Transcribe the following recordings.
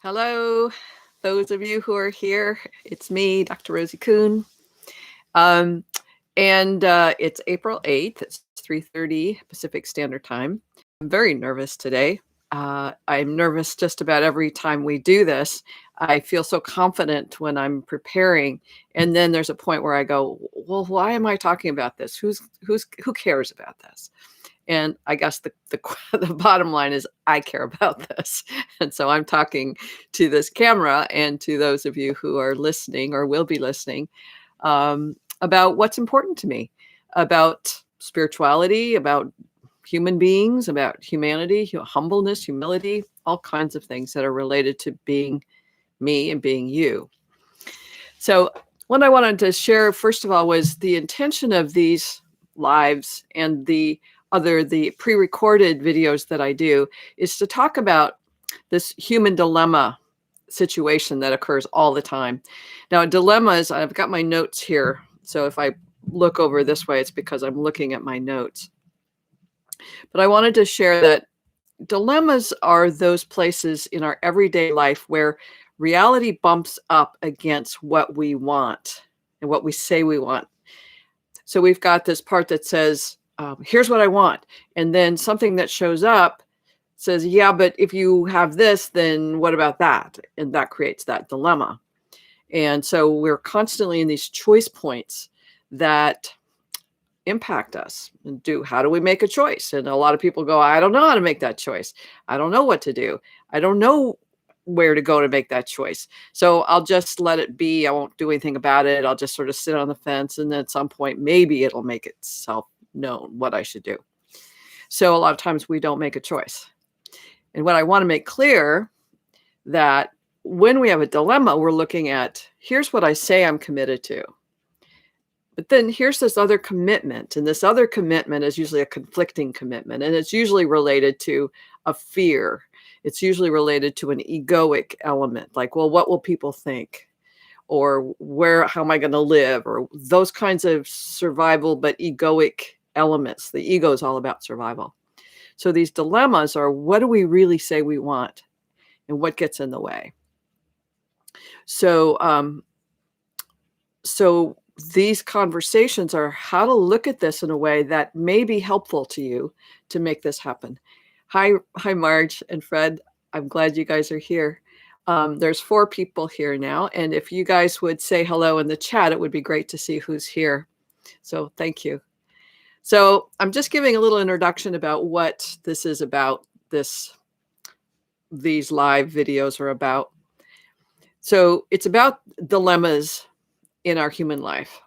Hello, those of you who are here. It's me, Dr. Rosie Kuhn. Um, and it's April 8th. It's 3:30 Pacific Standard Time. I'm very nervous today. I'm nervous just about every time we do this. I feel so confident when I'm preparing, and then there's a point where I go, "Well, why am I talking about this? Who cares about this?" And I guess the the bottom line is I care about this. And so I'm talking to this camera and to those of you who are listening or will be listening about what's important to me, about spirituality, about human beings, about humanity, humbleness, humility, all kinds of things that are related to being me and being you. So what I wanted to share, first of all, was the intention of these lives and the pre-recorded videos that I do is to talk about this human dilemma situation that occurs all the time. Now, dilemmas, I've got my notes here. So if I look over this way, it's because I'm looking at my notes. But I wanted to share that dilemmas are those places in our everyday life where reality bumps up against what we want and what we say we want. So we've got this part that says, here's what I want. And then something that shows up says, yeah, but if you have this, then what about that? And that creates that dilemma. And so we're constantly in these choice points that impact us. And how do we make a choice? And a lot of people go, I don't know how to make that choice. I don't know what to do. I don't know where to go to make that choice. So I'll just let it be. I won't do anything about it. I'll just sort of sit on the fence. And then at some point, maybe it'll make itself known what I should do. So a lot of times we don't make a choice. And what I want to make clear that when we have a dilemma, we're looking at, here's what I say I'm committed to. But then here's this other commitment. And this other commitment is usually a conflicting commitment. And it's usually related to a fear. It's usually related to an egoic element, like, well, what will people think? Or how am I going to live? Or those kinds of survival, but egoic elements. The ego is all about survival. So these dilemmas are, what do we really say we want? And what gets in the way? So these conversations are how to look at this in a way that may be helpful to you to make this happen. Hi, Marge and Fred. I'm glad you guys are here. There's 4 people here now. And if you guys would say hello in the chat, it would be great to see who's here. So thank you. So I'm just giving a little introduction about what this is about, these live videos are about. So it's about dilemmas in our human life.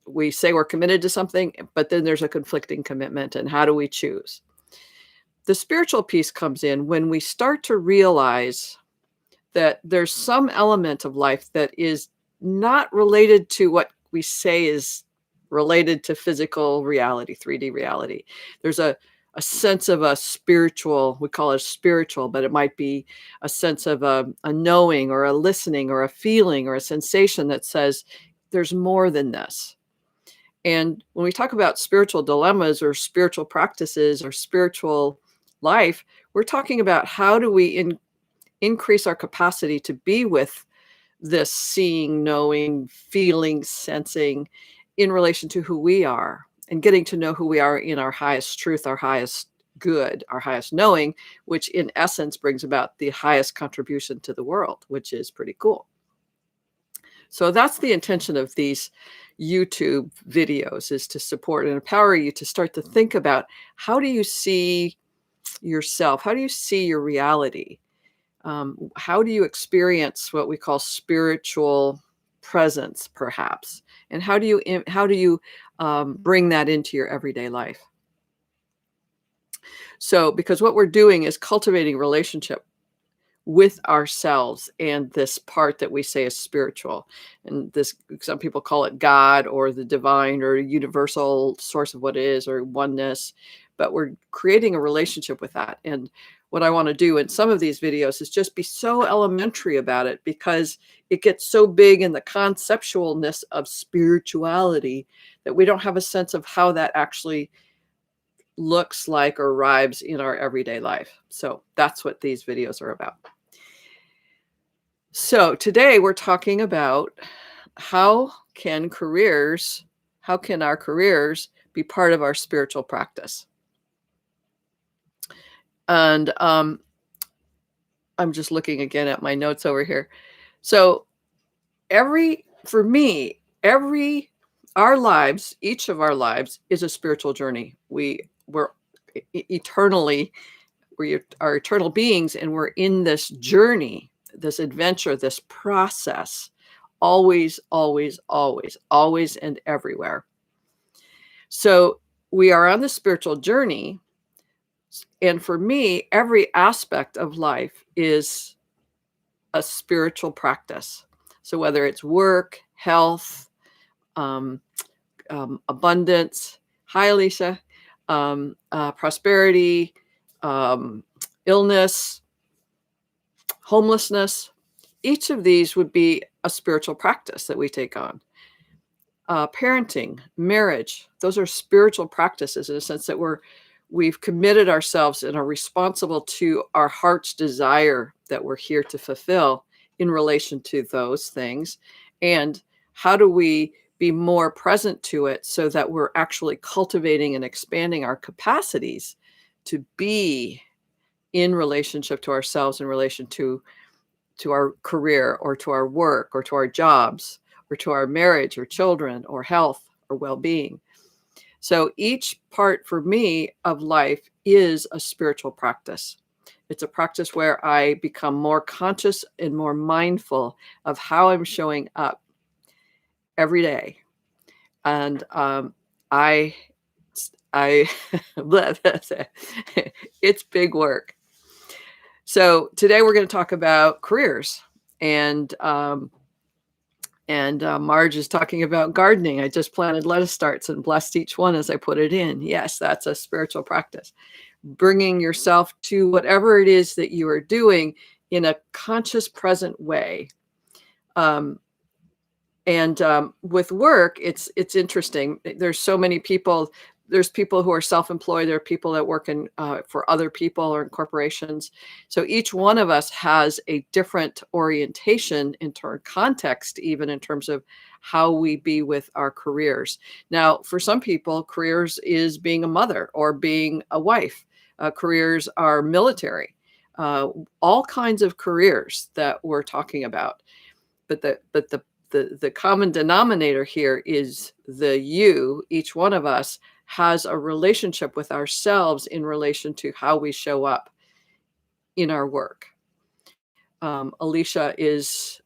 We say we're committed to something, but then there's a conflicting commitment, and how do we choose? The spiritual piece comes in when we start to realize that there's some element of life that is not related to what we say is related to physical reality, 3D reality. There's a sense of a spiritual, we call it spiritual, but it might be a sense of a knowing or a listening or a feeling or a sensation that says there's more than this. And when we talk about spiritual dilemmas or spiritual practices or spiritual life, we're talking about how do we increase our capacity to be with this seeing, knowing, feeling, sensing in relation to who we are, and getting to know who we are in our highest truth, our highest good, our highest knowing, which in essence brings about the highest contribution to the world, which is pretty cool. So that's the intention of these YouTube videos, is to support and empower you to start to think about, how do you see yourself? How do you see your reality? How do you experience what we call spiritual presence, perhaps? And how do you bring that into your everyday life? So, because what we're doing is cultivating relationship with ourselves and this part that we say is spiritual. And this, some people call it God or the divine or universal source of what is, or oneness. But we're creating a relationship with that. And what I want to do in some of these videos is just be so elementary about it, because it gets so big in the conceptualness of spirituality that we don't have a sense of how that actually looks like or arrives in our everyday life. So that's what these videos are about. So today we're talking about how can careers, how can our careers be part of our spiritual practice? And I'm just looking again at my notes over here. So for me, our lives, each of our lives is a spiritual journey. We're eternally, we are eternal beings, and we're in this journey, this adventure, this process, always, always, always, always, and everywhere. So we are on the spiritual journey. And for me, every aspect of life is a spiritual practice. So whether it's work, health, um, abundance, hi, Alicia, prosperity, um, illness, homelessness, each of these would be a spiritual practice that we take on. Parenting, marriage, those are spiritual practices in a sense that we've committed ourselves and are responsible to our heart's desire that we're here to fulfill in relation to those things. And how do we be more present to it so that we're actually cultivating and expanding our capacities to be in relationship to ourselves, in relation to our career or to our work or to our jobs or to our marriage or children or health or well-being. So each part for me of life is a spiritual practice. It's a practice where I become more conscious and more mindful of how I'm showing up every day. And I it's big work. So today we're going to talk about careers, and Marge is talking about gardening. I just planted lettuce starts and blessed each one as I put it in. Yes, that's a spiritual practice. Bringing yourself to whatever it is that you are doing in a conscious, present way. With work, it's interesting. There's so many people. There's people who are self-employed. There are people that work for other people or in corporations. So each one of us has a different orientation in context, even in terms of how we be with our careers. Now, for some people, careers is being a mother or being a wife. Careers are military. All kinds of careers that we're talking about. But the common denominator here is each one of us has a relationship with ourselves in relation to how we show up in our work. Alicia is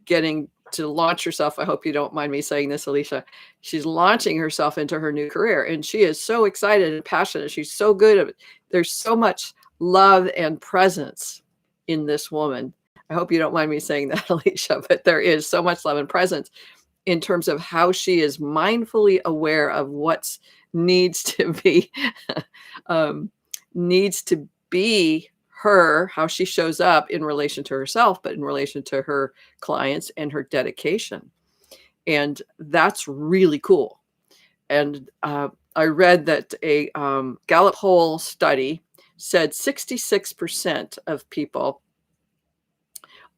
getting to launch herself. I hope you don't mind me saying this, Alicia. She's launching herself into her new career, and she is so excited and passionate. She's so good at it. There's so much love and presence in this woman. I hope you don't mind me saying that, Alicia, but there is so much love and presence in terms of how she is mindfully aware of what needs to be needs to be her, how she shows up in relation to herself, but in relation to her clients and her dedication. And that's really cool. And I read that a Gallup poll study said 66% of people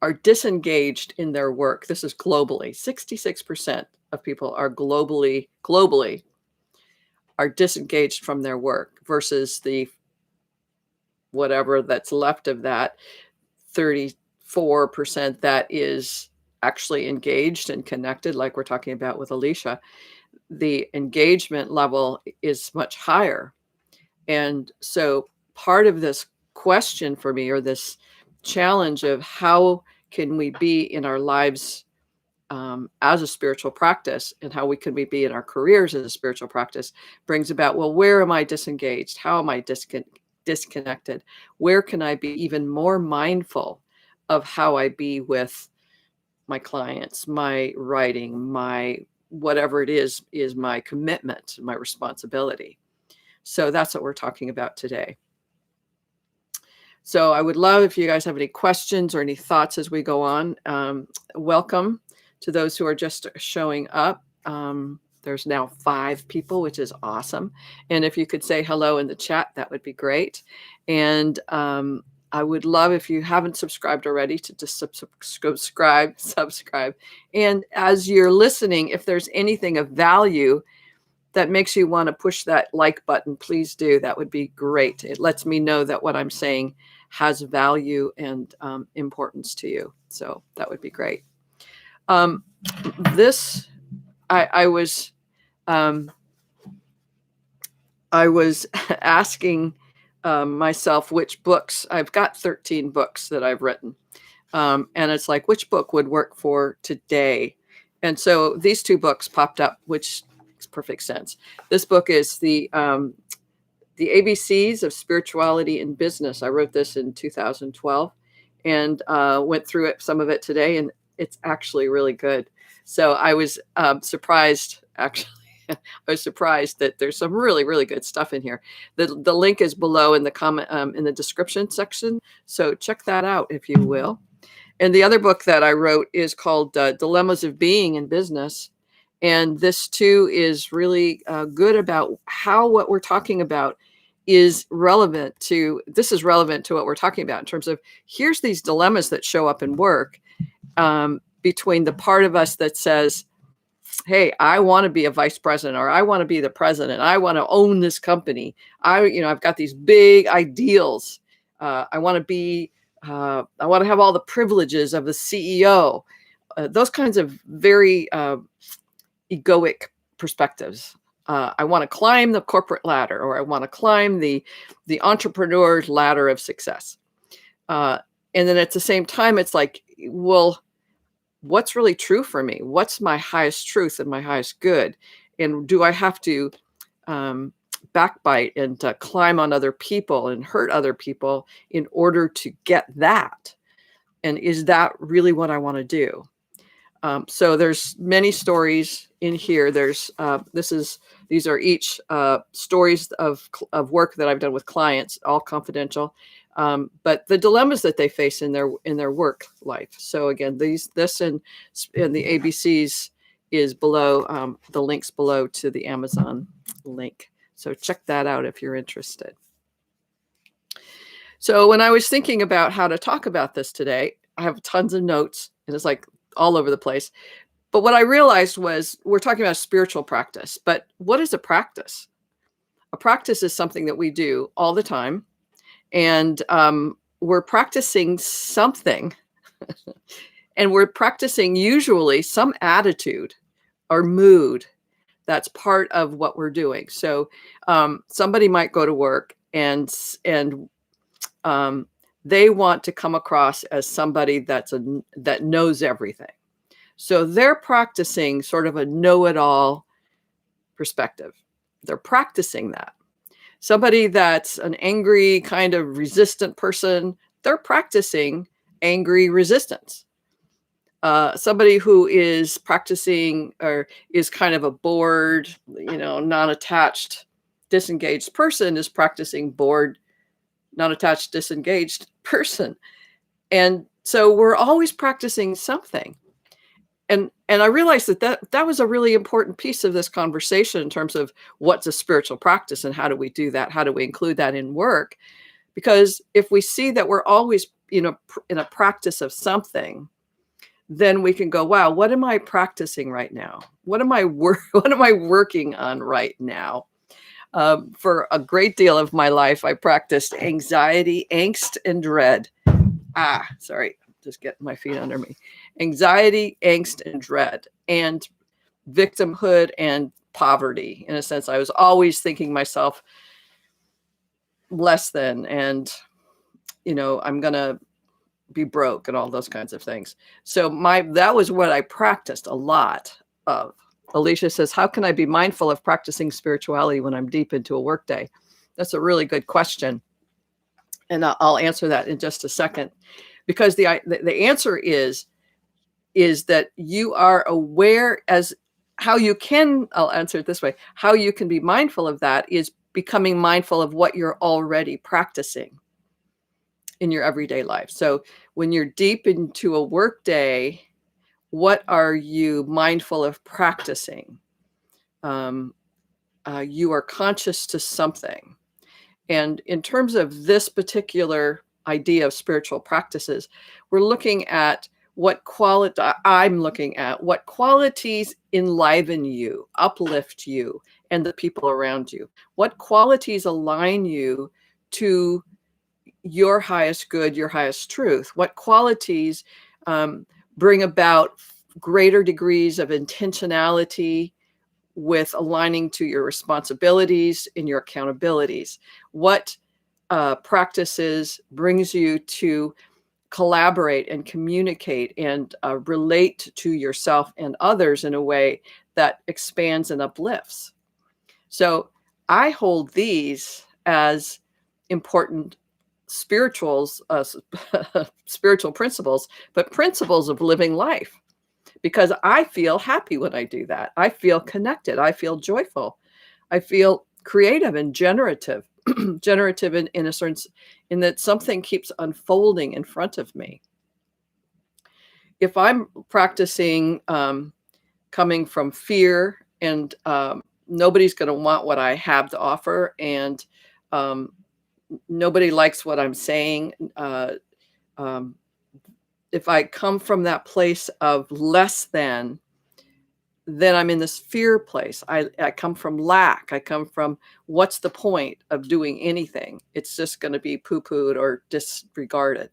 are disengaged in their work. This is globally. 66% of people are globally are disengaged from their work versus the whatever that's left of that 34% that is actually engaged and connected, like we're talking about with Alicia. The engagement level is much higher. And so part of this question for me, or this challenge of how can we be in our lives as a spiritual practice, and how we be in our careers as a spiritual practice, brings about, well, where am I disengaged? How am I disconnected? Where can I be even more mindful of how I be with my clients, my writing, my whatever it is my commitment, my responsibility. So that's what we're talking about today. So I would love if you guys have any questions or any thoughts as we go on. Welcome to those who are just showing up. There's now 5 people, which is awesome. And if you could say hello in the chat, that would be great. And I would love, if you haven't subscribed already, to just subscribe. And as you're listening, if there's anything of value that makes you want to push that like button, please do. That would be great. It lets me know that what I'm saying has value and importance to you. So that would be great. This, I was asking myself which books. I've got 13 books that I've written. And it's like, which book would work for today? And so these two books popped up, which makes perfect sense. This book is the ABCs of Spirituality in Business. I wrote this in 2012 and went through it, some of it today, and it's actually really good. So I was surprised, actually. I was surprised that there's some really, really good stuff in here. The link is below in the comment in the description section. So check that out if you will. And the other book that I wrote is called Dilemmas of Being in Business. And this too is really good about how what we're talking about is relevant to what we're talking about in terms of, here's these dilemmas that show up in work between the part of us that says, hey, I want to be a vice president, or I want to be the president. I want to own this company. I've got these big ideals. I want to have all the privileges of the CEO. Those kinds of very egoic perspectives. I want to climb the corporate ladder, or I want to climb the entrepreneur's ladder of success. And then at the same time, it's like, well, what's really true for me? What's my highest truth and my highest good? And do I have to backbite and climb on other people and hurt other people in order to get that? And is that really what I want to do? So there's many stories in here. There's these are each stories of work that I've done with clients, all confidential. But the dilemmas that they face in their work life. So again, this and the ABCs is below, the links below to the Amazon link. So check that out if you're interested. So when I was thinking about how to talk about this today, I have tons of notes, and it's like all over the place. But what I realized was, we're talking about spiritual practice, but what is a practice? A practice is something that we do all the time. And we're practicing something, and we're practicing usually some attitude or mood that's part of what we're doing. So somebody might go to work and they want to come across as somebody that knows everything. So they're practicing sort of a know-it-all perspective. They're practicing that. Somebody that's an angry, kind of resistant person, they're practicing angry resistance. Somebody who is practicing or is kind of a bored, non-attached, disengaged person is practicing bored, non-attached, disengaged person. And so we're always practicing something. And I realized that was a really important piece of this conversation in terms of what's a spiritual practice and how do we do that? How do we include that in work? Because if we see that we're always, in a practice of something, then we can go, wow, what am I practicing right now? What am I working on right now? For a great deal of my life, I practiced anxiety, angst, and dread. Sorry. Just getting my feet under me. Anxiety, angst, and dread, and victimhood and poverty. In a sense, I was always thinking myself less than, and I'm gonna be broke and all those kinds of things. So that was what I practiced a lot of. Alicia says, how can I be mindful of practicing spirituality when I'm deep into a workday? That's a really good question, and I'll answer that in just a second. Because the answer is that you are aware as how you can, I'll answer it this way, how you can be mindful of that is becoming mindful of what you're already practicing in your everyday life. So when you're deep into a work day, what are you mindful of practicing? You are conscious to something. And in terms of this particular idea of spiritual practices, we're looking at what qualities enliven you, uplift you, and the people around you. What qualities align you to your highest good, your highest truth? What qualities bring about greater degrees of intentionality with aligning to your responsibilities and your accountabilities? What practices brings you to collaborate and communicate and relate to yourself and others in a way that expands and uplifts? So I hold these as important spirituals, spiritual principles, but principles of living life, because I feel happy when I do that. I feel connected. I feel joyful. I feel creative and generative, generative in a sense, in that something keeps unfolding in front of me. If I'm practicing coming from fear and nobody's going to want what I have to offer, and nobody likes what I'm saying, if I come from that place of less than, then I'm in this fear place. I come from lack. I come from, what's the point of doing anything? It's just going to be poo-pooed or disregarded.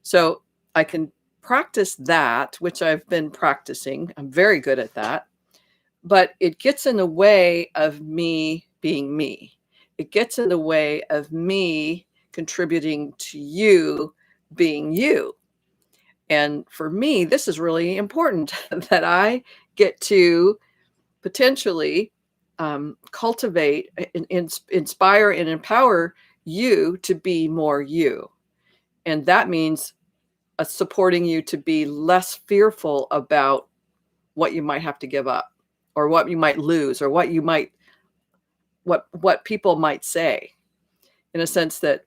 So I can practice that, which I've been practicing. I'm very good at that. But it gets in the way of me being me. It gets in the way of me contributing to you being you. And for me, this is really important that I get to potentially cultivate, inspire, and empower you to be more you. And that means supporting you to be less fearful about what you might have to give up, or what you might lose, or what people might say, in a sense that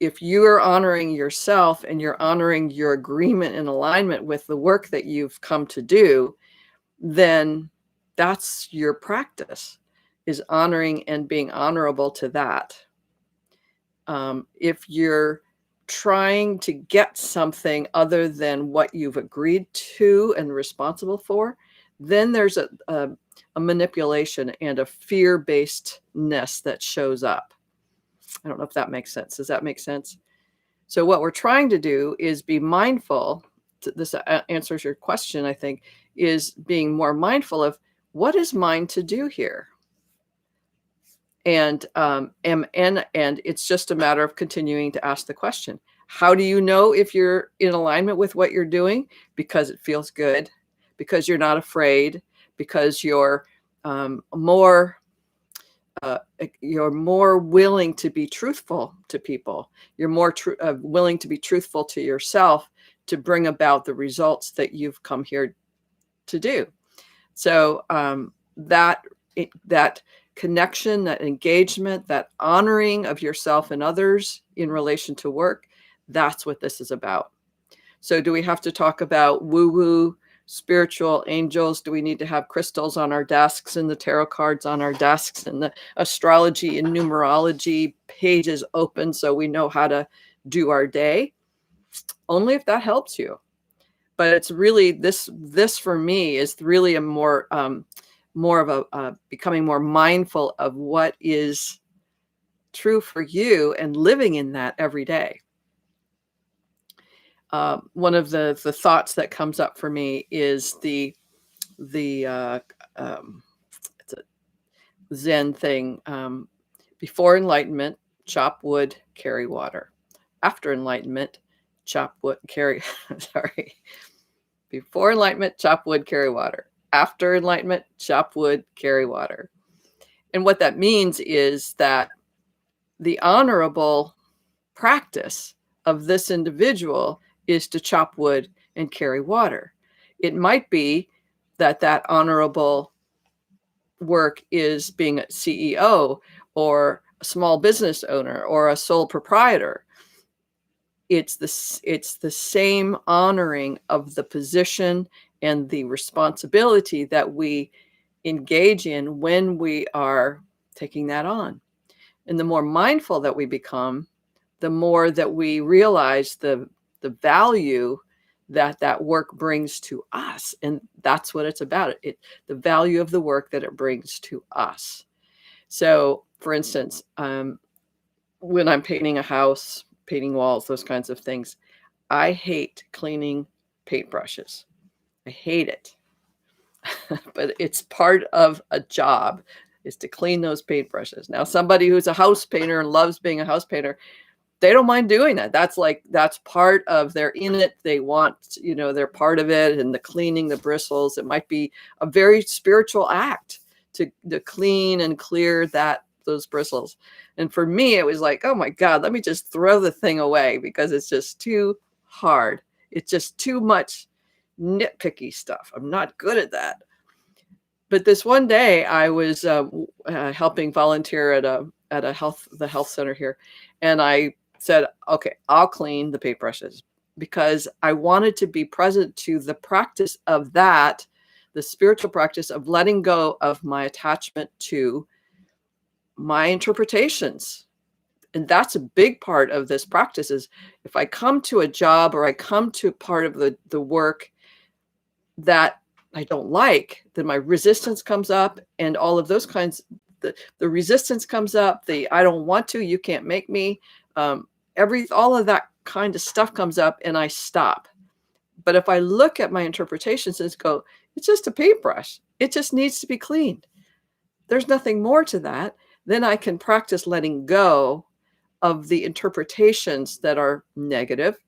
if you are honoring yourself and you're honoring your agreement and alignment with the work that you've come to do, then that's your practice, is honoring and being honorable to that. If you're trying to get something other than what you've agreed to and responsible for, then there's a manipulation and a fear-basedness that shows up. I don't know if that makes sense. Does that make sense? So what we're trying to do is be mindful. This answers your question, I think, is being more mindful of what is mine to do here. And it's just a matter of continuing to ask the question. How do you know if you're in alignment with what you're doing? Because it feels good, because you're not afraid, because you're more willing to be truthful to people. You're more willing to be truthful to yourself to bring about the results that you've come here to do. So that connection, that engagement, that honoring of yourself and others in relation to work, that's what this is about. So do we have to talk about woo-woo spiritual angels? Do we need to have crystals on our desks and the tarot cards on our desks and the astrology and numerology pages open so we know how to do our day? Only if that helps you. But it's really this for me is really a more of a becoming more mindful of what is true for you and living in that every day. One of the thoughts that comes up for me is it's a Zen thing. Before enlightenment, chop wood, carry water. After enlightenment, chop wood, carry. Sorry. Before enlightenment, chop wood, carry water. After enlightenment, chop wood, carry water. And what that means is that the honorable practice of this individual is to chop wood and carry water. It might be that honorable work is being a CEO or a small business owner or a sole proprietor. It's the same honoring of the position and the responsibility that we engage in when we are taking that on. And the more mindful that we become, the more that we realize the value that that work brings to us. And that's what it's about. The value of the work that it brings to us. So, for instance, when I'm painting a house, painting walls, those kinds of things, I hate cleaning paintbrushes. I hate it. But it's part of a job, is to clean those paintbrushes. Now, somebody who's a house painter and loves being a house painter, they don't mind doing that. That's part of, they're in it. They want, they're part of it. And the cleaning, the bristles, it might be a very spiritual act to clean and clear those bristles. And for me, it was like, oh my God, let me just throw the thing away because it's just too hard. It's just too much nitpicky stuff. I'm not good at that. But this one day I was helping volunteer at the health center here. And I said, okay, I'll clean the paintbrushes, because I wanted to be present to the practice of that, the spiritual practice of letting go of my attachment to my interpretations. And that's a big part of this practice, is if I come to a job or I come to part of the work that I don't like, then my resistance comes up, and all of those kinds, the resistance comes up, I don't want to, you can't make me, all of that kind of stuff comes up, and I stop. But if I look at my interpretations and go, it's just a paintbrush, it just needs to be cleaned, there's nothing more to that, then I can practice letting go of the interpretations that are negative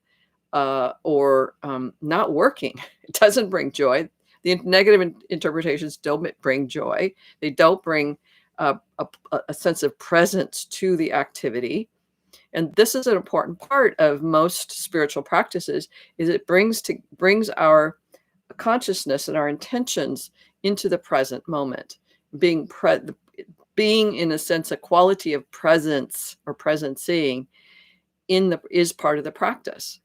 or not working. It doesn't bring joy. The negative interpretations don't bring joy. They don't bring a sense of presence to the activity. And this is an important part of most spiritual practices, is it brings our consciousness and our intentions into the present moment. Being in a sense, a quality of presence or presencing is part of the practice.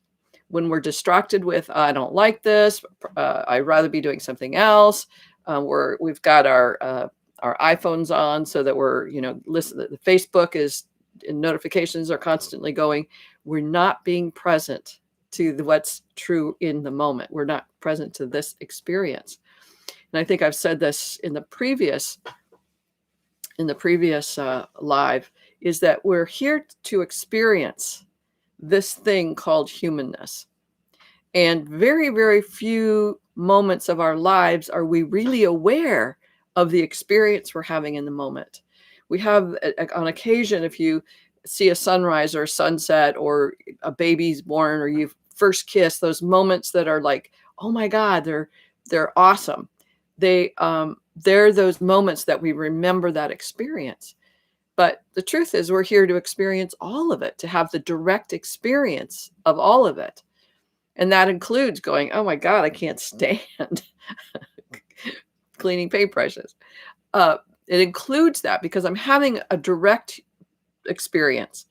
When we're distracted with, I don't like this, I'd rather be doing something else. We've got our iPhones on so that we're, listening. The Facebook notifications are constantly going. We're not being present to what's true in the moment. We're not present to this experience. And I think I've said this in the previous live, is that we're here to experience this thing called humanness. And very, very few moments of our lives are we really aware of the experience we're having in the moment. We have, on occasion, if you see a sunrise or a sunset or a baby's born or you first kiss, those moments that are like, oh my God, they're awesome. They're those moments that we remember that experience. But the truth is, we're here to experience all of it, to have the direct experience of all of it. And that includes going, oh my God, I can't stand cleaning paintbrushes. It includes that because I'm having a direct experience.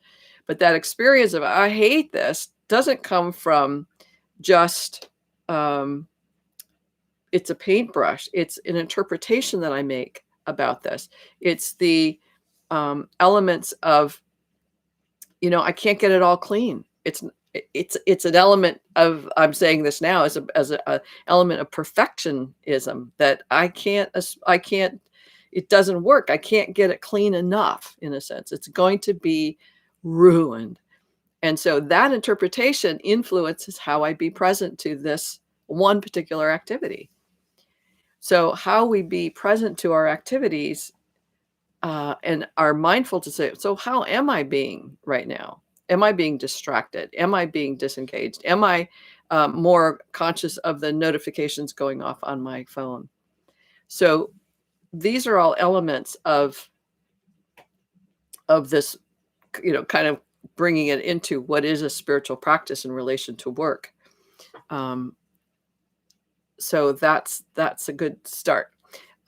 But that experience of, I hate this, doesn't come from just, it's a paintbrush. It's an interpretation that I make about this. It's the elements of, I can't get it all clean. It's an element of, I'm saying this now as a element of perfectionism, that I can't, it doesn't work. I can't get it clean enough, in a sense. It's going to be ruined. And so that interpretation influences how I be present to this one particular activity. So how we be present to our activities and are mindful to say, so how am I being right now? Am I being distracted? Am I being disengaged? Am I more conscious of the notifications going off on my phone? So these are all elements of this, kind of bringing it into what is a spiritual practice in relation to work. So that's a good start.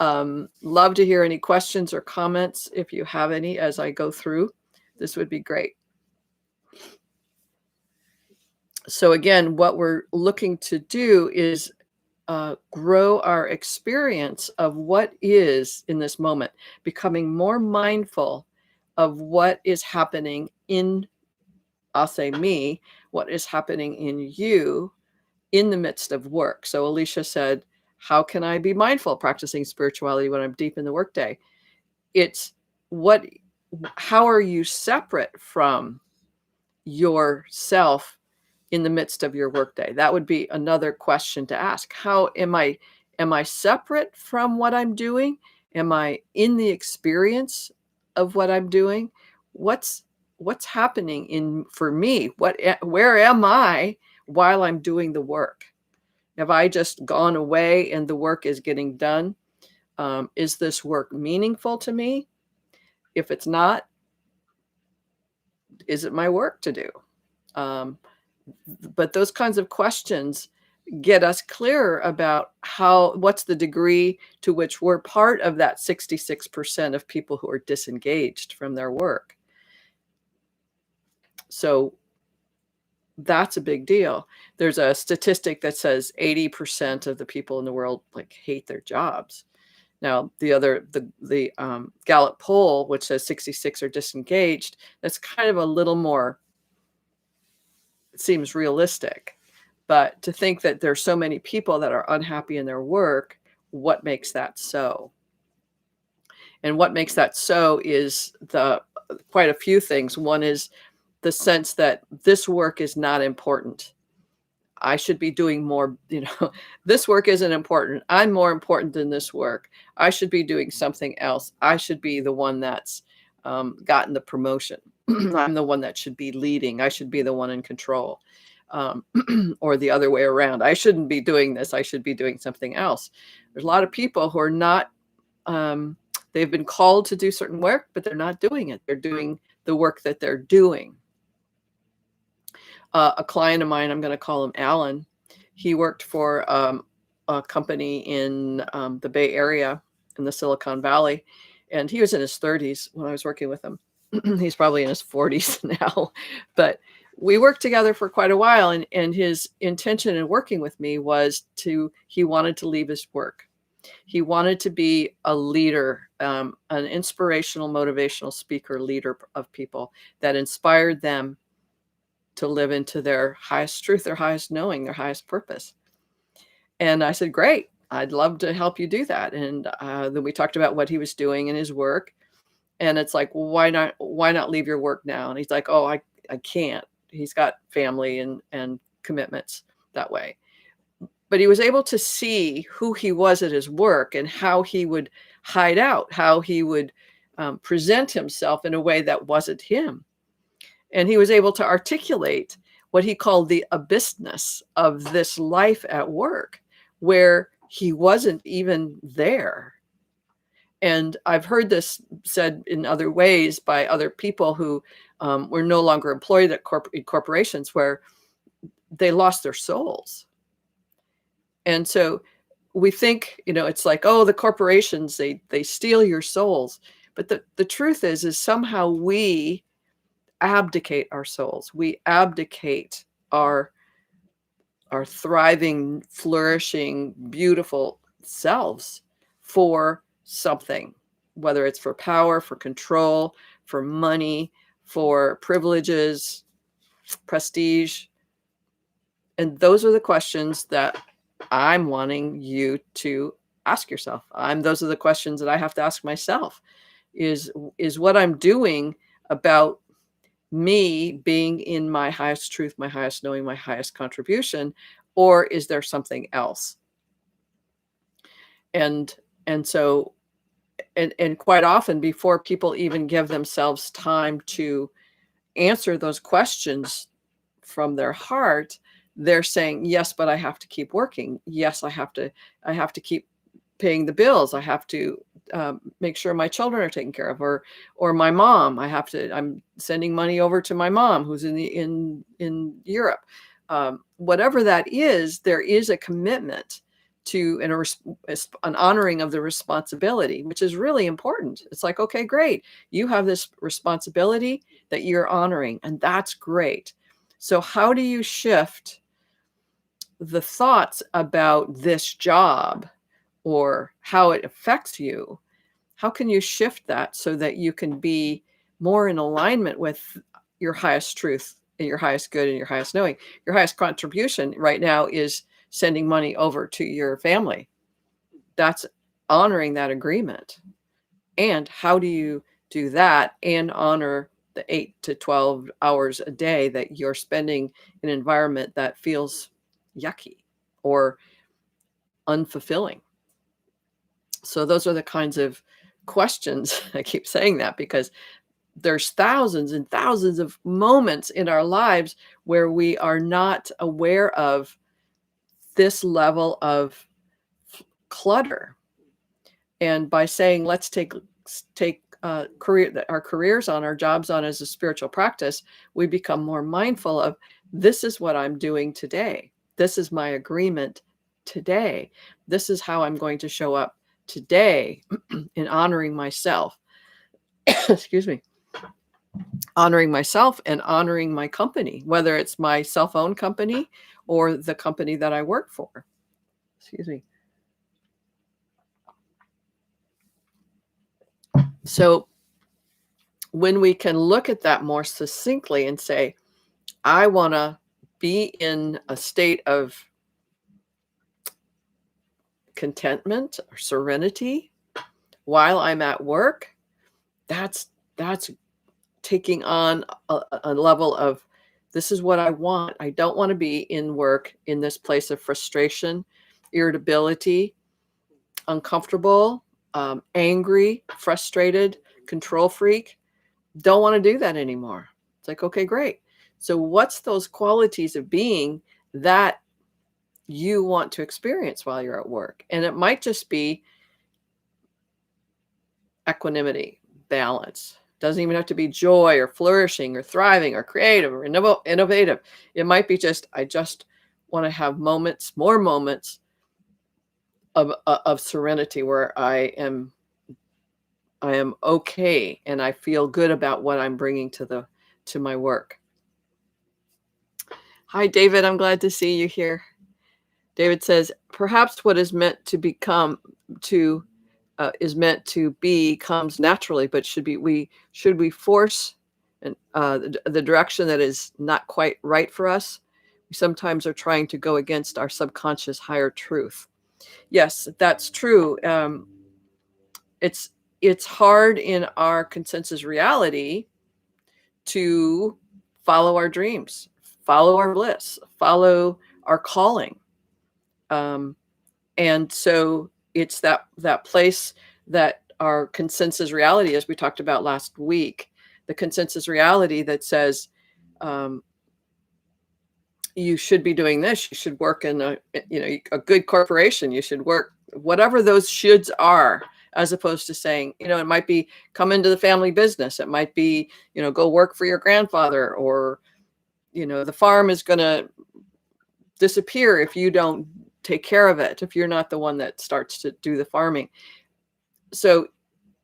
Love to hear any questions or comments if you have any as I go through. This would be great. So again, what we're looking to do is grow our experience of what is in this moment, becoming more mindful of what is happening in, I'll say me, what is happening in you in the midst of work. So Alicia said, how can I be mindful practicing spirituality when I'm deep in the workday? It's what, how are you separate from yourself in the midst of your workday? That would be another question to ask. How am I separate from what I'm doing? Am I in the experience of what I'm doing? What's happening in for me? Where am I while I'm doing the work? Have I just gone away and the work is getting done? Is this work meaningful to me? If it's not, is it my work to do? But those kinds of questions get us clearer about what's the degree to which we're part of that 66% of people who are disengaged from their work. So that's a big deal. There's a statistic that says 80% of the people in the world hate their jobs. Now, the Gallup poll, which says 66 are disengaged, that's kind of a little more, it seems realistic. But to think that there's so many people that are unhappy in their work, what makes that so? And what makes that so is quite a few things. One is the sense that this work is not important. I should be doing more, this work isn't important. I'm more important than this work. I should be doing something else. I should be the one that's gotten the promotion. I'm the one that should be leading. I should be the one in control. Or the other way around. I shouldn't be doing this. I should be doing something else. There's a lot of people who are not, they've been called to do certain work, but they're not doing it. They're doing the work that they're doing. A client of mine, I'm going to call him Alan. He worked for a company in the Bay Area in the Silicon Valley, and he was in his 30s when I was working with him. He's probably in his 40s now, but we worked together for quite a while, and his intention in working with me was he wanted to leave his work. He wanted to be a leader, an inspirational, motivational speaker, leader of people that inspired them to live into their highest truth, their highest knowing, their highest purpose. And I said, great, I'd love to help you do that. And then we talked about what he was doing in his work. And it's like, well, why not leave your work now? And he's like, oh, I can't. He's got family and commitments that way. But he was able to see who he was at his work and how he would hide out, how he would present himself in a way that wasn't him. And he was able to articulate what he called the abyssness of this life at work, where he wasn't even there. And I've heard this said in other ways by other people who were no longer employed at corporations, where they lost their souls. And so we think, it's like, oh, the corporations, they steal your souls. But the truth is somehow we abdicate our souls. We abdicate our thriving, flourishing, beautiful selves for something, whether it's for power, for control, for money, for privileges, prestige. And those are the questions that I'm wanting you to ask yourself. Those are the questions that I have to ask myself. Is what I'm doing about me being in my highest truth, my highest knowing, my highest contribution, or is there something else? And so quite often, before people even give themselves time to answer those questions from their heart, they're saying, yes, but I have to keep working. Yes, I have to keep paying the bills. I have to make sure my children are taken care of, or my mom. I'm sending money over to my mom who's in Europe. Whatever that is, there is a commitment to an honoring of the responsibility, which is really important. It's like, okay, great. You have this responsibility that you're honoring, and that's great. So how do you shift the thoughts about this job or how it affects you? How can you shift that so that you can be more in alignment with your highest truth and your highest good and your highest knowing. Your highest contribution right now is sending money over to your family. That's honoring that agreement. And how do you do that and honor the 8 to 12 hours a day that you're spending in an environment that feels yucky or unfulfilling? So those are the kinds of questions. I keep saying that because there's thousands and thousands of moments in our lives where we are not aware of this level of clutter. And by saying, let's take our careers on, our jobs on as a spiritual practice, we become more mindful of, this is what I'm doing today. This is my agreement today. This is how I'm going to show up today in honoring myself. Excuse me. Honoring myself and honoring my company, whether it's my self-owned company or the company that I work for. Excuse me. So when we can look at that more succinctly and say, I want to be in a state of contentment or serenity while I'm at work, that's taking on a level of, this is what I want. I don't want to be in work in this place of frustration, irritability, uncomfortable, angry, frustrated, control freak. Don't want to do that anymore. It's like, okay, great. So what's those qualities of being that you want to experience while you're at work? And it might just be equanimity, balance. Doesn't even have to be joy or flourishing or thriving or creative or innovative. It might be just, I just want to have moments, more moments of serenity where I am okay and I feel good about what I'm bringing to my work. Hi, David. I'm glad to see you here. David says, perhaps what is meant to become is meant to be comes naturally, but should we force the direction that is not quite right for us? We sometimes are trying to go against our subconscious higher truth. Yes, that's true. It's hard in our consensus reality to follow our dreams, follow our bliss, follow our calling. And so it's that place that our consensus reality, as we talked about last week, the consensus reality that says, you should be doing this, you should work in a good corporation, you should work, whatever those shoulds are, as opposed to saying, it might be come into the family business. It might be, go work for your grandfather, or, the farm is going to disappear if you don't take care of it, if you're not the one that starts to do the farming. So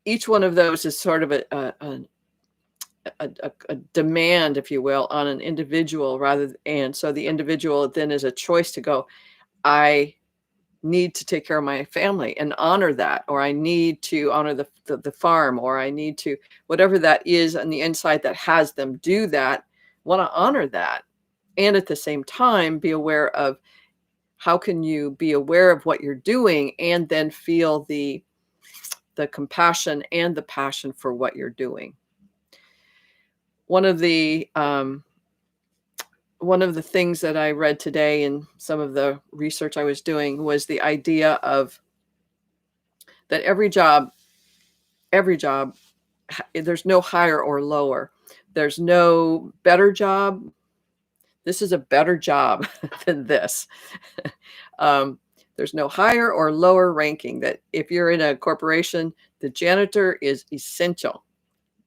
each one of those is sort of a demand, if you will, on an individual and so the individual then is a choice to go, I need to take care of my family and honor that, or I need to honor the farm, or I need to, whatever that is on the inside that has them do that, want to honor that. And at the same time, be aware of, how can you be aware of what you're doing and then feel the compassion and the passion for what you're doing. One of the things that I read today in some of the research I was doing was the idea of that every job, there's no higher or lower. There's no better job. This is a better job than this. There's no higher or lower ranking. That if you're in a corporation, the janitor is essential.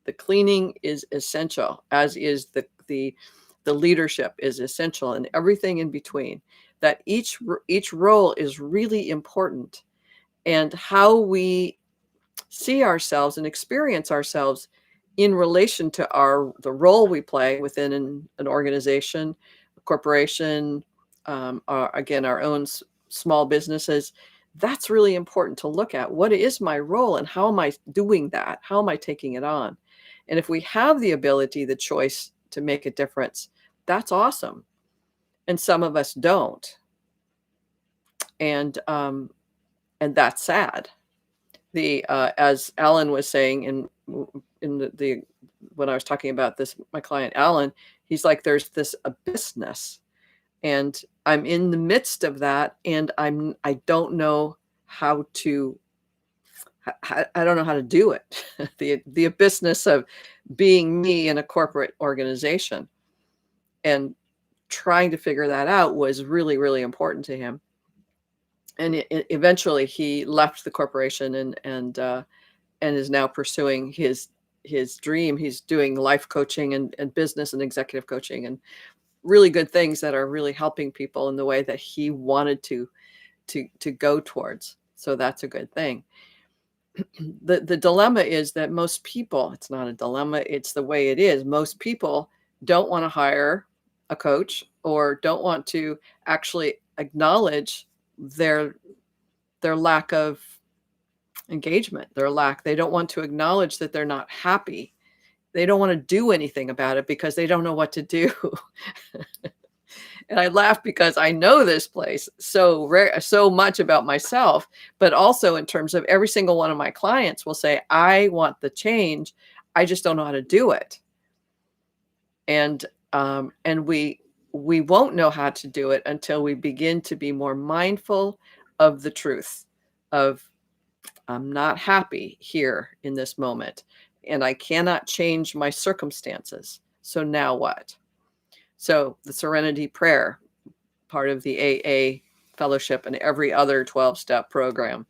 The cleaning is essential, as is the leadership is essential, and everything in between. That each role is really important, and how we see ourselves and experience ourselves in relation to the role we play within an organization, a corporation, again, our own small businesses. That's really important to look at. What is my role and how am I doing that? How am I taking it on? And if we have the ability, the choice to make a difference, that's awesome. And some of us don't. And that's sad. As Alan was saying in the when I was talking about this, my client Alan, he's like, there's this abyssness, and I'm in the midst of that, and I don't know how to I don't know how to do it. The abyssness of being me in a corporate organization, and trying to figure that out was really, really important to him. And eventually he left the corporation and is now pursuing his dream. He's doing life coaching and business and executive coaching and really good things that are really helping people in the way that he wanted to go towards. So that's a good thing. The dilemma is that most people, it's not a dilemma, it's the way it is. Most people don't want to hire a coach or don't want to actually acknowledge their lack of engagement, they don't want to acknowledge that they're not happy. They don't want to do anything about it because they don't know what to do. And I laugh because I know this place so much about myself, but also in terms of every single one of my clients will say, I want the change. I just don't know how to do it. And we won't know how to do it until we begin to be more mindful of the truth of, I'm not happy here in this moment, and I cannot change my circumstances. So now what? So the Serenity Prayer, part of the AA fellowship and every other 12-step program,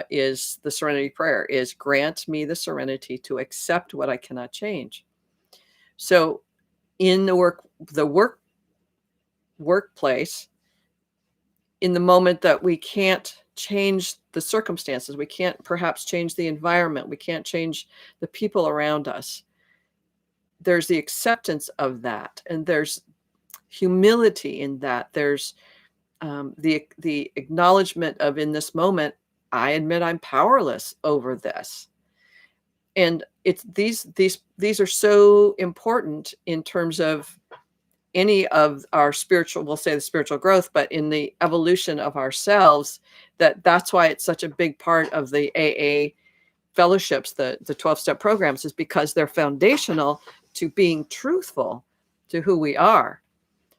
is the Serenity Prayer, is grant me the serenity to accept what I cannot change. So in the workplace, in the moment that we can't change the circumstances, we can't perhaps change the environment, we can't change the people around us, there's the acceptance of that, and there's humility in that. There's the acknowledgement of, in this moment, I admit I'm powerless over this. And it's these are so important in terms of any of our spiritual, we'll say the spiritual growth, but in the evolution of ourselves, that's why it's such a big part of the AA fellowships, the 12-step programs, is because they're foundational to being truthful to who we are.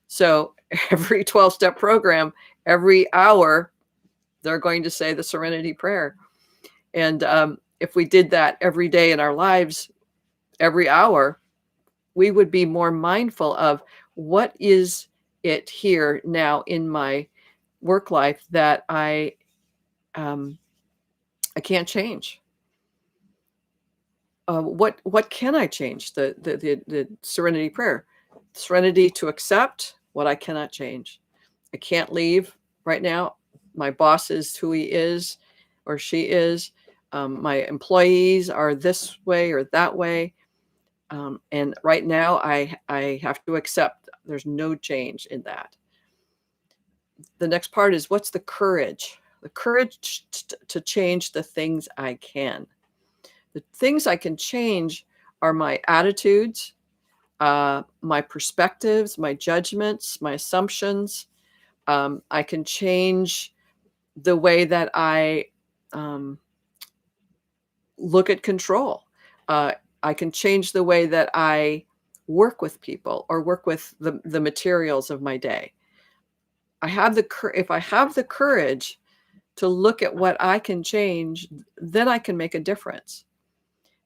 So every 12-step program, every hour, they're going to say the Serenity Prayer. And if we did that every day in our lives, every hour, we would be more mindful of, what is it here now in my work life that I can't change? What can I change? The Serenity Prayer, serenity to accept what I cannot change. I can't leave right now. My boss is who he is or she is. My employees are this way or that way. And right now I have to accept there's no change in that. The next part is, what's the courage? The courage to change the things I can. The things I can change are my attitudes, my perspectives, my judgments, my assumptions. I can change the way that I look at control. I can change the way that I work with people or work with the materials of my day. If I have the courage to look at what I can change, then I can make a difference.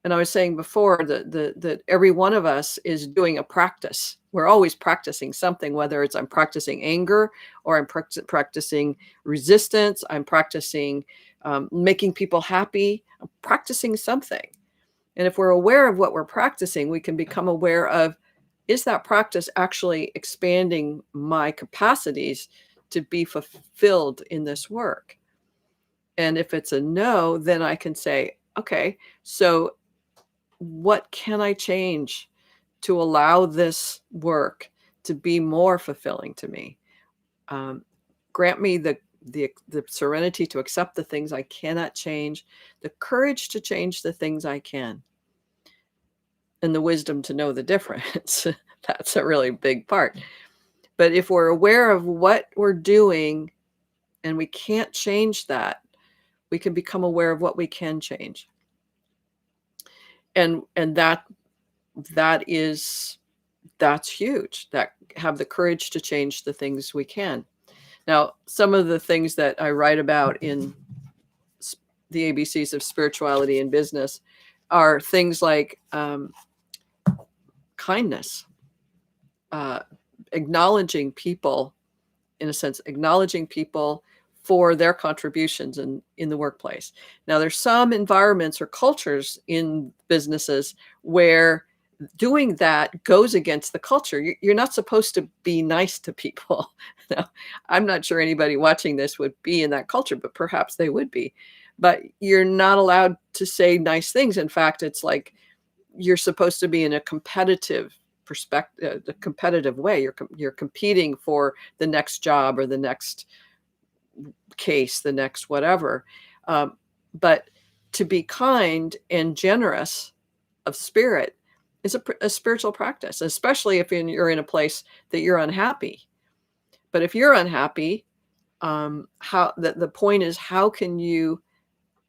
And I was saying before that every one of us is doing a practice. We're always practicing something, whether it's I'm practicing anger or I'm practicing resistance, I'm practicing making people happy, I'm practicing something. And if we're aware of what we're practicing, we can become aware of, is that practice actually expanding my capacities to be fulfilled in this work? And if it's a no, then I can say, okay, so what can I change to allow this work to be more fulfilling to me? Grant me the serenity to accept the things I cannot change, the courage to change the things I can. and the wisdom to know the difference. That's a really big part. But if we're aware of what we're doing and we can't change that, we can become aware of what we can change. And that's huge. That have the courage to change the things we can. Now, some of the things that I write about in the ABCs of spirituality and business are things like kindness, acknowledging people, in a sense, acknowledging people for their contributions in the workplace. Now, there's some environments or cultures in businesses where doing that goes against the culture. You're not supposed to be nice to people. Now, I'm not sure anybody watching this would be in that culture, but perhaps they would be. But you're not allowed to say nice things. In fact, it's like you're supposed to be in a competitive perspective, a competitive way. You're competing for the next job or the next case, the next whatever. But to be kind and generous of spirit is a spiritual practice, especially if you're in a place that you're unhappy. But if you're unhappy, the point is, how can you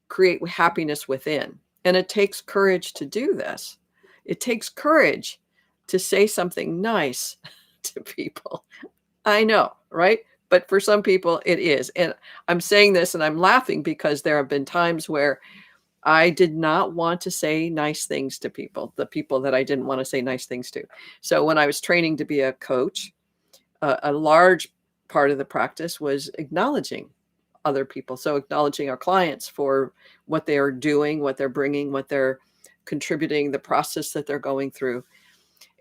create happiness within? And it takes courage to do this. It takes courage to say something nice to people. I know, right? But for some people it is. And I'm saying this and I'm laughing because there have been times where I did not want to say nice things to people, the people that I didn't want to say nice things to. So when I was training to be a coach, a large part of the practice was acknowledging other people. So acknowledging our clients for what they are doing, what they're bringing, what they're contributing, the process that they're going through.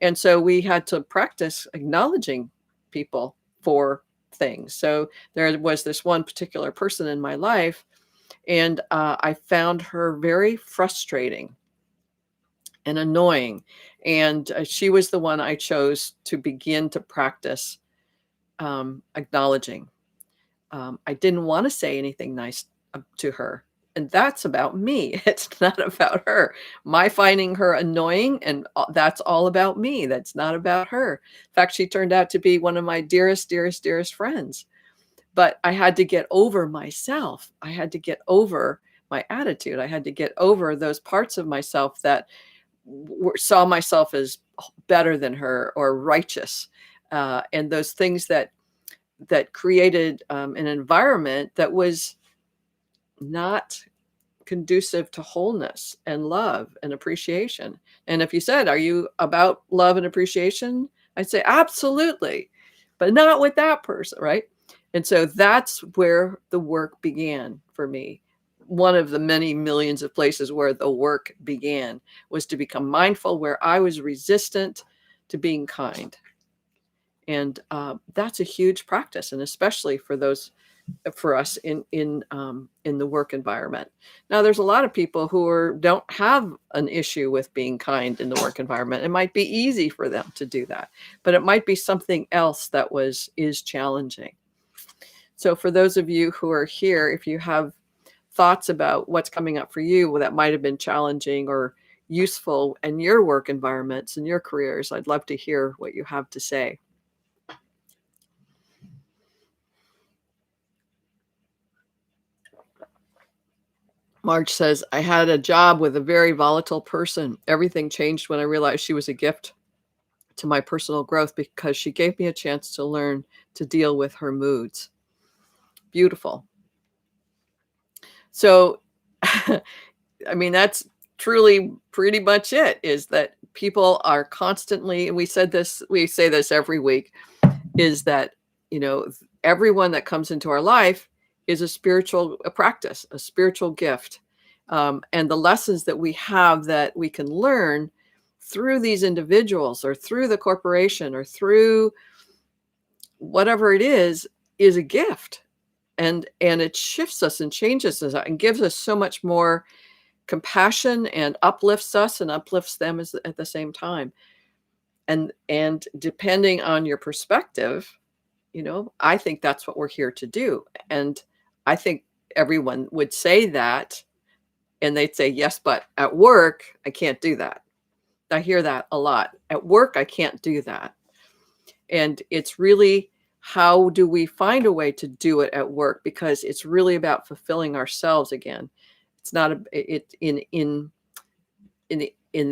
And so we had to practice acknowledging people for things. So there was this one particular person in my life, and I found her very frustrating and annoying. And she was the one I chose to begin to practice acknowledging. I didn't want to say anything nice to her. And that's about me. It's not about her. My finding her annoying, and that's all about me. That's not about her. In fact, she turned out to be one of my dearest, dearest, dearest friends. But I had to get over myself. I had to get over my attitude. I had to get over those parts of myself that saw myself as better than her or righteous. And those things that created an environment that was not conducive to wholeness and love and appreciation. And if you said, "Are you about love and appreciation?" I'd say, "Absolutely," but not with that person, right? And so that's where the work began for me. One of the many millions of places where the work began was to become mindful where I was resistant to being kind. And that's a huge practice, and especially for us in the work environment. Now, there's a lot of people who don't have an issue with being kind in the work environment. It might be easy for them to do that, but it might be something else that is challenging. So for those of you who are here, if you have thoughts about what's coming up for you that might have been challenging or useful in your work environments and your careers, I'd love to hear what you have to say. Marge says, "I had a job with a very volatile person. Everything changed when I realized she was a gift to my personal growth because she gave me a chance to learn to deal with her moods." Beautiful. So, I mean, that's truly pretty much it, is that people are constantly, and we say this every week, is that, everyone that comes into our life is a practice, a spiritual gift. And the lessons that we have that we can learn through these individuals or through the corporation or through whatever it is a gift. And it shifts us and changes us and gives us so much more compassion and uplifts us and uplifts them at the same time. And depending on your perspective, I think that's what we're here to do. And I think everyone would say that, and they'd say, "Yes, but at work, I can't do that. I hear that a lot. At work, I can't do that. And it's really, how do we find a way to do it at work? Because it's really about fulfilling ourselves again. It's not it in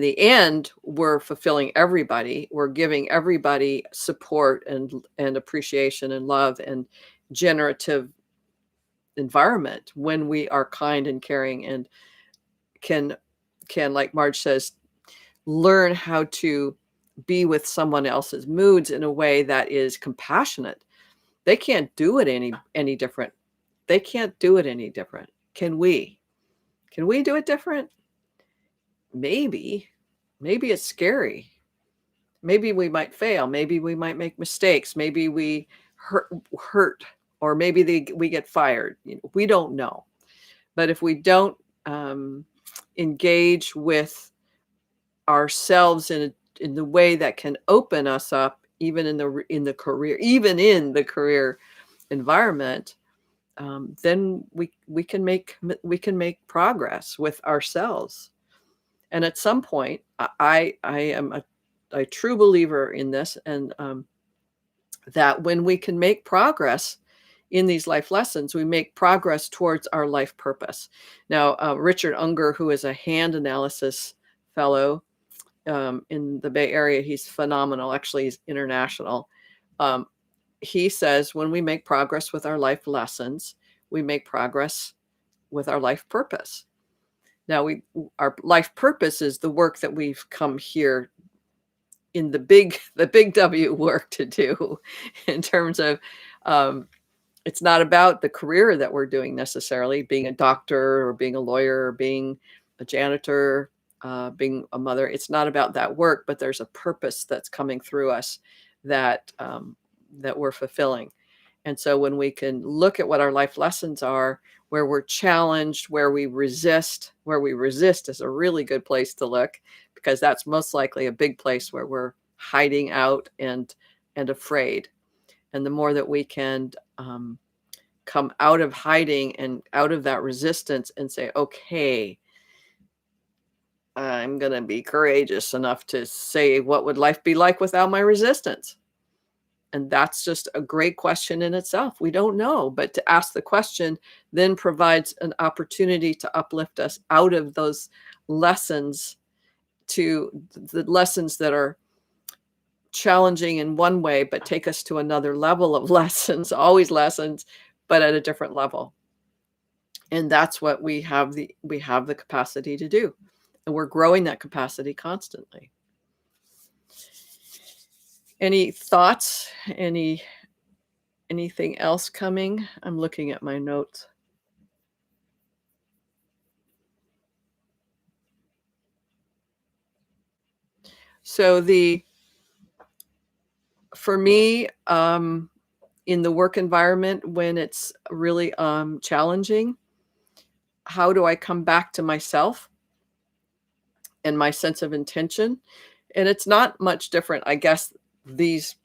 the end, we're fulfilling everybody. We're giving everybody support and appreciation and love and generative environment when we are kind and caring and can like Marge says, learn how to be with someone else's moods in a way that is compassionate. They can't do it any different. They can't do it any different. Can we? Can we do it different? Maybe. Maybe it's scary. Maybe we might fail. Maybe we might make mistakes. Maybe we hurt or maybe we get fired. We don't know. But if we don't engage with ourselves in the way that can open us up, even in the career environment, then we can make progress with ourselves. And at some point, I am a true believer in this, and that when we can make progress in these life lessons, we make progress towards our life purpose. Now, Richard Unger, who is a hand analysis fellow in the Bay Area, he's phenomenal. Actually, he's international. He says when we make progress with our life lessons, we make progress with our life purpose. Now, our life purpose is the work that we've come here in the big W work to do, in terms of it's not about the career that we're doing necessarily, being a doctor or being a lawyer or being a janitor, being a mother. It's not about that work, but there's a purpose that's coming through us that that we're fulfilling. And so when we can look at what our life lessons are, where we're challenged, where we resist is a really good place to look, because that's most likely a big place where we're hiding out and afraid. And the more that we can come out of hiding and out of that resistance and say, okay, I'm going to be courageous enough to say, what would life be like without my resistance? And that's just a great question in itself. We don't know, but to ask the question then provides an opportunity to uplift us out of those lessons, to the lessons that are challenging in one way, but take us to another level of lessons, always lessons, but at a different level. And that's what we have the capacity to do. And we're growing that capacity constantly. Any thoughts? Anything else coming? I'm looking at my notes. So for me, in the work environment, when it's really challenging, how do I come back to myself and my sense of intention? And it's not much different, I guess. These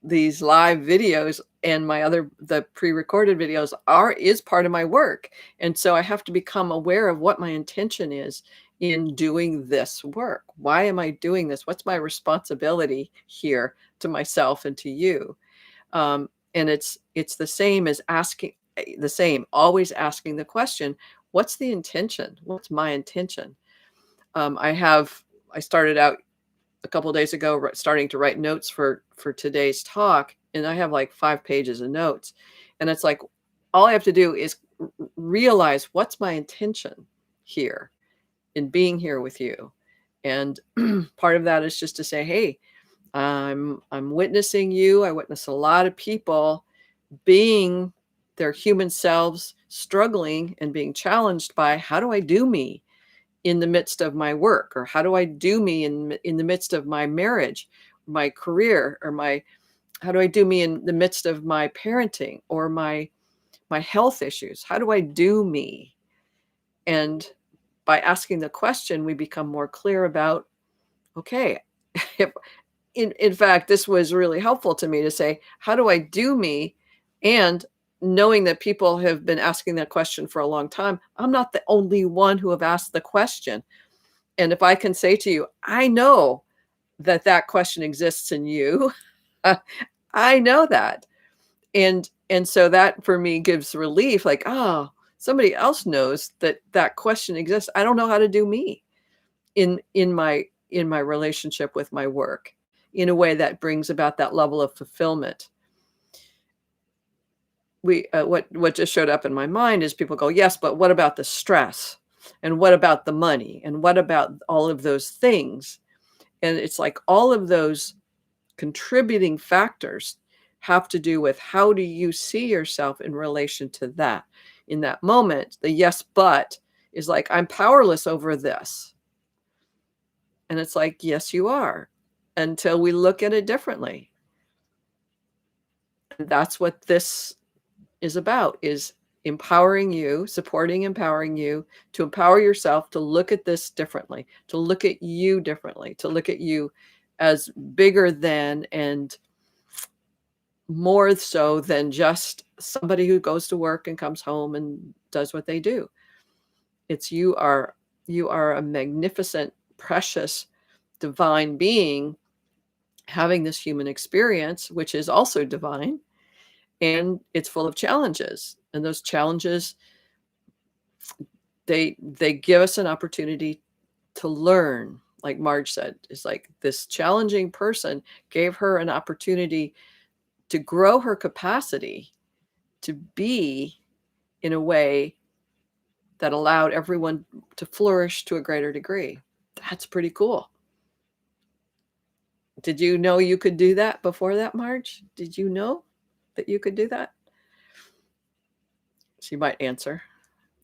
live videos and the pre-recorded videos is part of my work. And so I have to become aware of what my intention is in doing this work. Why am I doing this? What's my responsibility here to myself and to you? And it's the same as always asking the question, what's the intention? What's my intention? I started out a couple of days ago starting to write notes for today's talk, and I have like 5 pages of notes, and it's like all I have to do is realize what's my intention here in being here with you. And part of that is just to say, hey, I'm witnessing you. I witness a lot of people being their human selves, struggling and being challenged by, how do I do me in the midst of my work? Or how do I do me in the midst of my marriage, my career, or how do I do me in the midst of my parenting or my health issues? How do I do me? And by asking the question, we become more clear about, okay, in fact, this was really helpful to me to say, how do I do me? And knowing that people have been asking that question for a long time, I'm not the only one who have asked the question. And if I can say to you, I know that that question exists in you. I know that. And so that for me gives relief, like, oh, somebody else knows that that question exists. I don't know how to do me in my relationship with my work in a way that brings about that level of fulfillment. What just showed up in my mind is people go, yes, but what about the stress? And what about the money? And what about all of those things? And it's like all of those contributing factors have to do with how do you see yourself in relation to that. In that moment, the yes, but is like, I'm powerless over this. And it's like, yes, you are, until we look at it differently. And that's what this is about, is empowering you, supporting, empowering you to empower yourself to look at this differently, to look at you differently, to look at you as bigger than and more so than just somebody who goes to work and comes home and does what they do. It's you are a magnificent, precious, divine being having this human experience, which is also divine, and it's full of challenges. And those challenges, they give us an opportunity to learn. Like Marge said, it's like this challenging person gave her an opportunity to grow her capacity to be in a way that allowed everyone to flourish to a greater degree. That's pretty cool. Did you know you could do that before that, Marge? Did you know that you could do that? She might answer.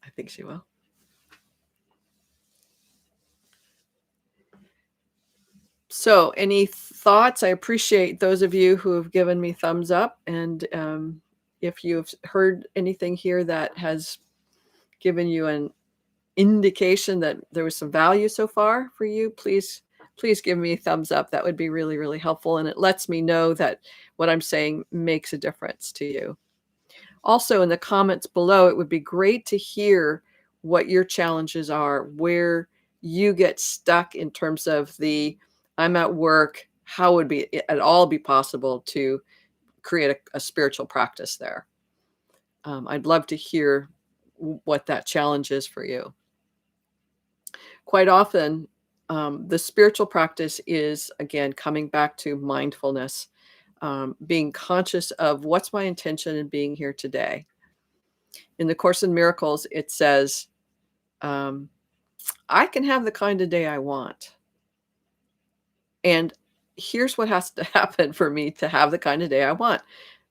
I think she will. So, any thoughts? I appreciate those of you who have given me thumbs up. And if you've heard anything here that has given you an indication that there was some value so far for you, please give me a thumbs up. That would be really, really helpful. And it lets me know that what I'm saying makes a difference to you. Also, in the comments below, it would be great to hear what your challenges are, where you get stuck in terms of the I'm at work. How would it at all be possible to create a spiritual practice there? I'd love to hear what that challenge is for you. Quite often, the spiritual practice is, again, coming back to mindfulness, being conscious of what's my intention in being here today. In the Course in Miracles, it says, I can have the kind of day I want. And here's what has to happen for me to have the kind of day I want.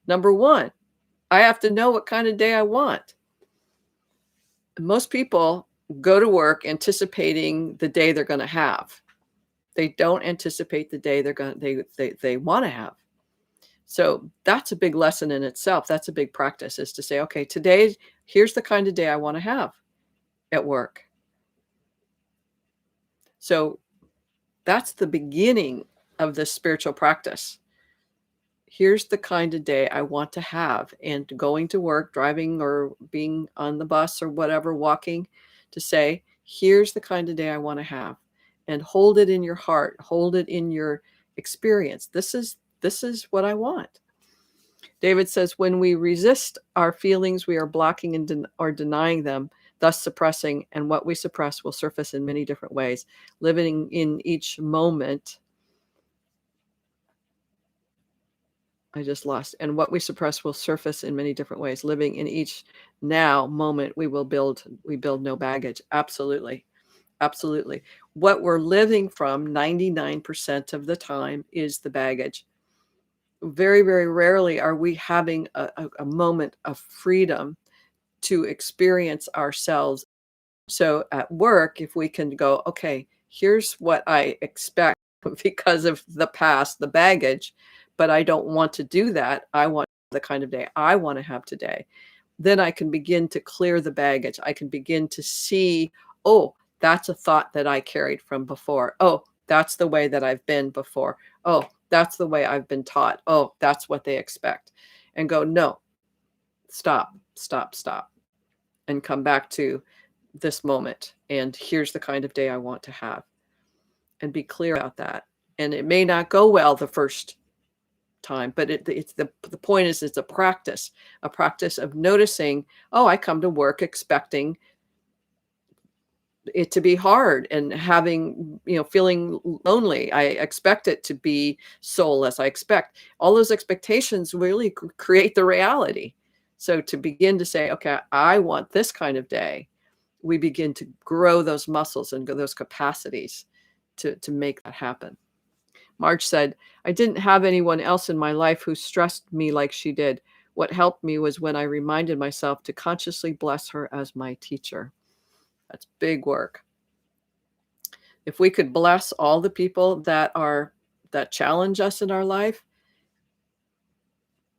Number one, I have to know what kind of day I want. Most people go to work anticipating the day they're going to have. They don't anticipate the day they want to have. So that's a big lesson in itself. That's a big practice, is to say, okay, today, here's the kind of day I want to have at work. So that's the beginning of this spiritual practice. Here's the kind of day I want to have. And going to work, driving or being on the bus or whatever, walking, to say, here's the kind of day I want to have. And hold it in your heart, hold it in your experience. This is what I want. David says, when we resist our feelings, we are blocking or denying them, thus suppressing, and what we suppress will surface in many different ways. Living in each moment. I just lost. And what we suppress will surface in many different ways. Living in each now moment, we build no baggage. Absolutely. Absolutely. What we're living from 99% of the time is the baggage. Very, very rarely are we having a moment of freedom to experience ourselves. So at work, if we can go, okay, here's what I expect because of the past, the baggage, but I don't want to do that. I want the kind of day I want to have today. Then I can begin to clear the baggage. I can begin to see, oh, that's a thought that I carried from before. Oh, that's the way that I've been before. Oh, that's the way I've been taught. Oh, that's what they expect. And go, no, stop, stop, stop. And come back to this moment. And here's the kind of day I want to have. and be clear about that. And it may not go well the first time, but it's the point is it's a practice of noticing, oh, I come to work expecting it to be hard and having, feeling lonely. I expect it to be soulless. I expect all those expectations really create the reality. So to begin to say, okay, I want this kind of day, we begin to grow those muscles and those capacities to make that happen. Marge said, I didn't have anyone else in my life who stressed me like she did. What helped me was when I reminded myself to consciously bless her as my teacher. That's big work. If we could bless all the people that challenge us in our life,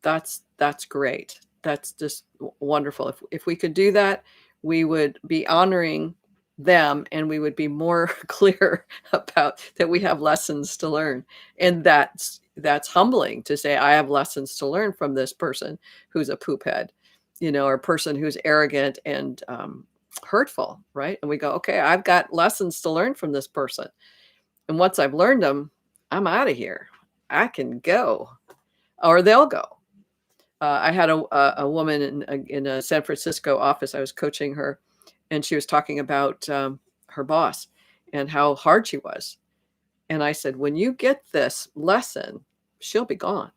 that's great. That's just wonderful. If we could do that, we would be honoring them, and we would be more clear about that we have lessons to learn. And that's humbling to say, I have lessons to learn from this person who's a poop head, or a person who's arrogant and hurtful, right? And we go, okay, I've got lessons to learn from this person. And once I've learned them, I'm out of here. I can go, or they'll go. I had a woman in a San Francisco office. I was coaching her, and she was talking about her boss and how hard she was. And I said, when you get this lesson, she'll be gone.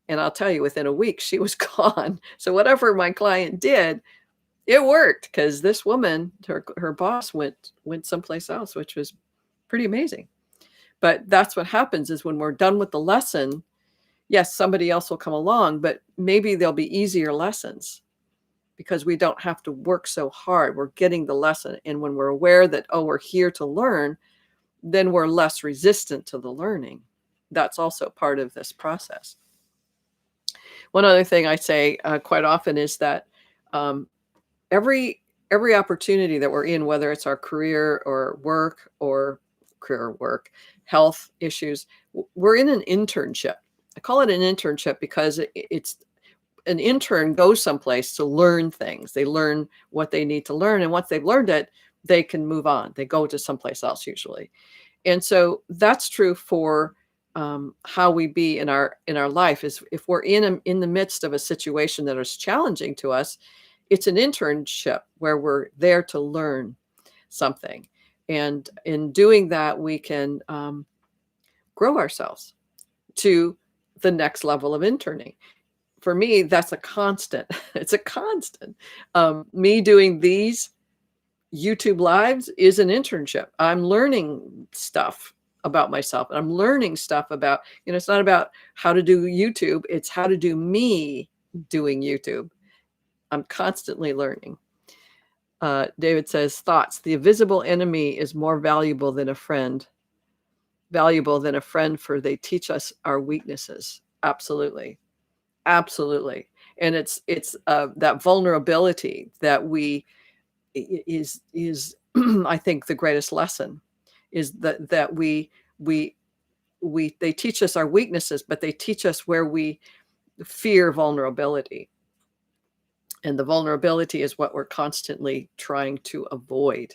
And I'll tell you, within a week, she was gone. So whatever my client did, it worked, because this woman, her boss went someplace else, which was pretty amazing. But that's what happens is when we're done with the lesson, yes, somebody else will come along, but maybe there'll be easier lessons because we don't have to work so hard. We're getting the lesson. And when we're aware that, oh, we're here to learn, then we're less resistant to the learning. That's also part of this process. One other thing I say quite often is that every opportunity that we're in, whether it's our career or work or health issues, we're in an internship. I call it an internship because it's an intern goes someplace to learn things. They learn what they need to learn. And once they've learned it, they can move on. They go to someplace else usually. And so that's true for how we be in our life. Is if we're in the midst of a situation that is challenging to us, it's an internship where we're there to learn something. And in doing that, we can grow ourselves to the next level of interning. For me, that's a constant. It's a constant. Me doing these YouTube lives is an internship. I'm learning stuff about myself. I'm learning stuff about, it's not about how to do YouTube. It's how to do me doing YouTube. I'm constantly learning. David says, thoughts. The invisible enemy is more valuable than a friend. For they teach us our weaknesses. Absolutely. Absolutely. And it's that vulnerability that is I think the greatest lesson is that they teach us our weaknesses, but they teach us where we fear vulnerability. And the vulnerability is what we're constantly trying to avoid.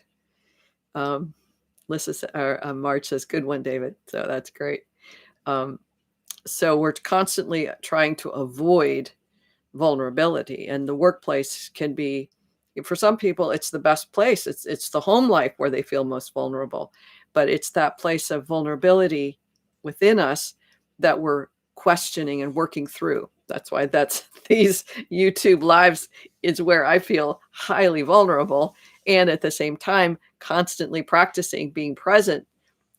Marge says, good one, David. So that's great. So we're constantly trying to avoid vulnerability, and the workplace can be, for some people, it's the best place. It's the home life where they feel most vulnerable, but it's that place of vulnerability within us that we're questioning and working through. That's why these YouTube lives is where I feel highly vulnerable, and at the same time, constantly practicing being present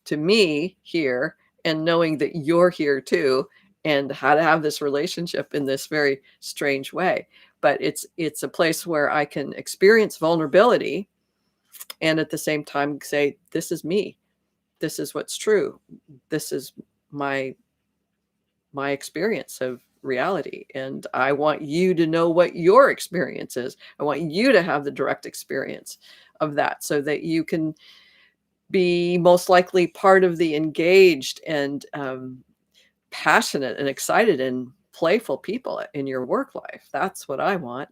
to me here and knowing that you're here too, and how to have this relationship in this very strange way. But it's a place where I can experience vulnerability and at the same time say, this is me. This is what's true. This is my experience of reality. And I want you to know what your experience is. I want you to have the direct experience of that so that you can be most likely part of the engaged and passionate and excited and playful people in your work life. That's what I want.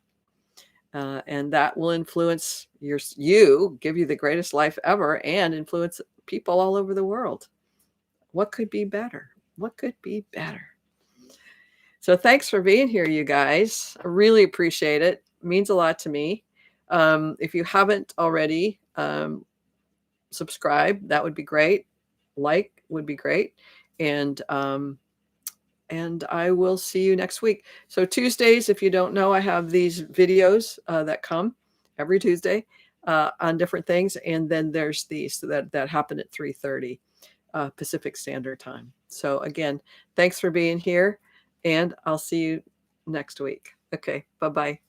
And that will influence you, give you the greatest life ever, and influence people all over the world. What could be better? What could be better? So thanks for being here, you guys. I really appreciate it. It means a lot to me. If you haven't already, subscribe. That would be great. Like would be great. And I will see you next week. So Tuesdays, if you don't know, I have these videos that come every Tuesday on different things, and then there's these that happen at 3:30 Pacific Standard Time. So again, thanks for being here, and I'll see you next week. Okay, bye-bye.